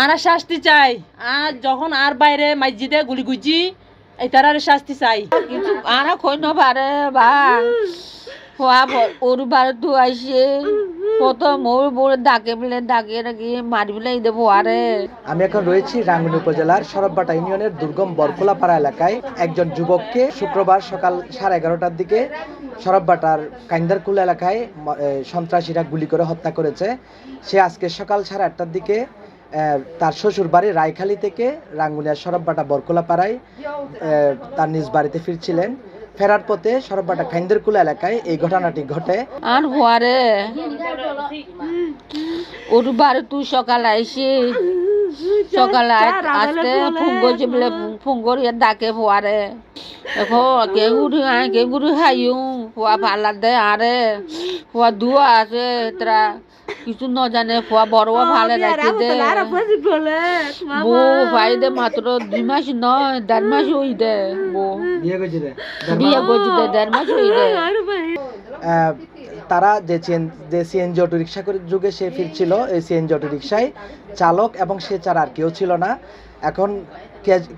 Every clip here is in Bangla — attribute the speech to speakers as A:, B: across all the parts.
A: আর শাস্তি চাই। আর যখন আর বাইরে মসজিদে গুলি গুজি এটার আর শাস্তি চাই।
B: কিন্তু আর কইন পারে বা হওয়া ওর বারে তো আইসে কত মোর বোর ডাকে বলে ডাকে নাকি মারি বলে দেবো আরে।
C: আমি এখন রয়েছি রাঙ্গুনি উপজেলার সরববাটা ইউনিয়নের দুর্গম বরকোলাপাড়া এলাকায়। একজন যুবককে শুক্রবার সকাল 11:30টার দিকে সরববাটার কাইন্দারকুল এলাকায় সন্ত্রাসীরা গুলি করে হত্যা করেছে। সে আজকে সকাল 8:30টার দিকে তার শ্বশুর বাড়ি রায়খালী থেকে রাঙ্গুনিয়ার সরববাটা বরকোলাপাড়ায় তার নিজ বাড়িতে ফিরছিলেন। ফেরার পথে সরববাটা কাইন্দারকুল এলাকায় এই ঘটনাটি ঘটে।
B: আর হওয়ারে ওর বারে তুই সকাল আইসি সকালে আসতে ফোন করছি বলে ফোন করি ডাকে হওয়ারে দেখো কে গুড়ি হাইও হওয়া ভালা দে আরে হওয়া দুয়া আছে তারা কিছু ন জানে হওয়া বড় ভালো রাখি দে বউ ভাই দে মাত্র 2 মাস নয় 1.5 মাস হই দে বউ বিয়ে করছি দে 1.5 মাস হই দে।
C: তারা যে সিএনজি অটো রিক্সা করে যুগে সে ফিরছিল, এই সিএনজি অটো রিক্সায় চালক এবং সে ছাড়া আর কেউ ছিল না। এখন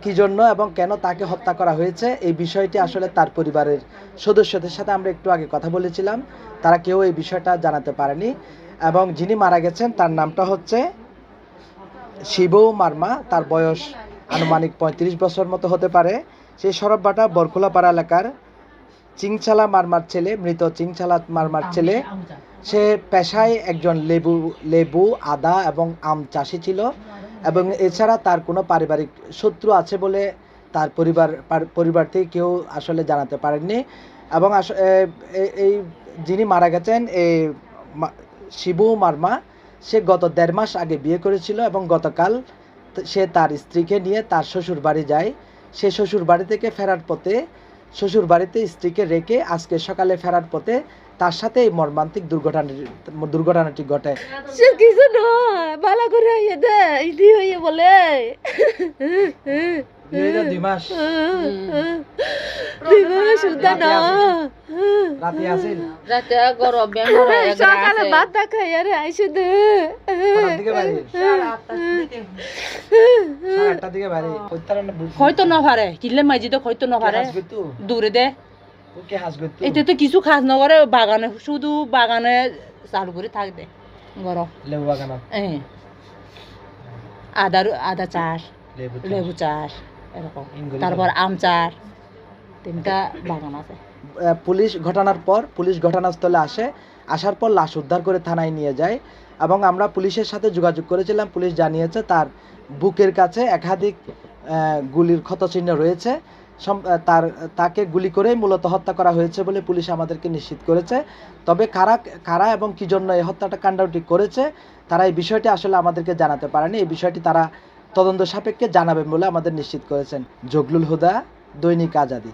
C: কি জন্য এবং কেন তাকে হত্যা করা হয়েছে এই বিষয়টি আসলে তার পরিবারের সদস্যদের সাথে আমরা একটু আগে কথা বলেছিলাম, তারা কেউ এই বিষয়টা জানাতে পারেনি। এবং যিনি মারা গেছেন তার নামটা হচ্ছে শিবু মার্মা, তার বয়স আনুমানিক 35 বছর মতো হতে পারে। সেই সরববাটা বরকোলাপাড়া এলাকার চিংচালা মারমার ছেলে, মৃত চিংচালা মারমার ছেলে। সে পেশায় একজন লেবু আদা এবং আম চাষি ছিল এবং এছাড়া তার কোনো পারিবারিক শত্রু আছে বলে তার পরিবার থেকে কেউ আসলে জানাতে পারেননি। এবং এই যিনি মারা গেছেন এই শিবু মার্মা, সে গত 1.5 মাস আগে বিয়ে করেছিল এবং গতকাল সে তার স্ত্রীকে নিয়ে তার শ্বশুর বাড়ি যায়। সে শ্বশুর বাড়ি থেকে ফেরার পথে শ্বশুর বাড়িতে স্ত্রীকে রেখে আজকে সকালে ফেরার পথে তার সাথে এই মর্মান্তিক দুর্ঘটনাটি ঘটে।
B: সে কিছু নয় ভালো করে হইয়ে দে ইদি হইয়ে বলে
C: 2 মাস
B: সুদা না
C: রাতে আসিল
B: রাতে গরম বেমর সকালে ভাত খাই আরে আইছে দে
C: দিকে বাড়ি 8টার দিকে বাড়ি
A: হয়তো না পারে কিলে মসজিদে হয়তো না পারে দূরে দে
C: ওকে হাসবে তো
A: এতে তো কিছু খাস না করে বাগানে শুধু বাগানে চালু করে থাক দে গরম
C: লেবু বাগান
A: আদা চাষ লেবু চাষ এরকম, তারপর আম চাষ 3টা বাগান আছে।
C: পুলিশ ঘটনাস্থলে আসার পর লাশ উদ্ধার করে থানায় নিয়ে যায় এবং আমরা পুলিশের সাথে যোগাযোগ করেছিলাম। পুলিশ জানিয়েছে তার বুকের কাছে একাধিক গুলির ক্ষতচিহ্ন রয়েছে। তাকে গুলি করেই মূলত হত্যা করা হয়েছে বলে পুলিশ আমাদেরকে নিশ্চিত করেছে। তবে কারা এবং কি জন্য এই হত্যাটা কাণ্ডটি করেছে তারা এই বিষয়টি আসলে আমাদেরকে জানাতে পারেনি। এই বিষয়টি তারা তদন্ত সাপেক্ষে জানাবেন বলে আমাদের নিশ্চিত করেছেন। জগলুল হুদা, দৈনিক আজাদী।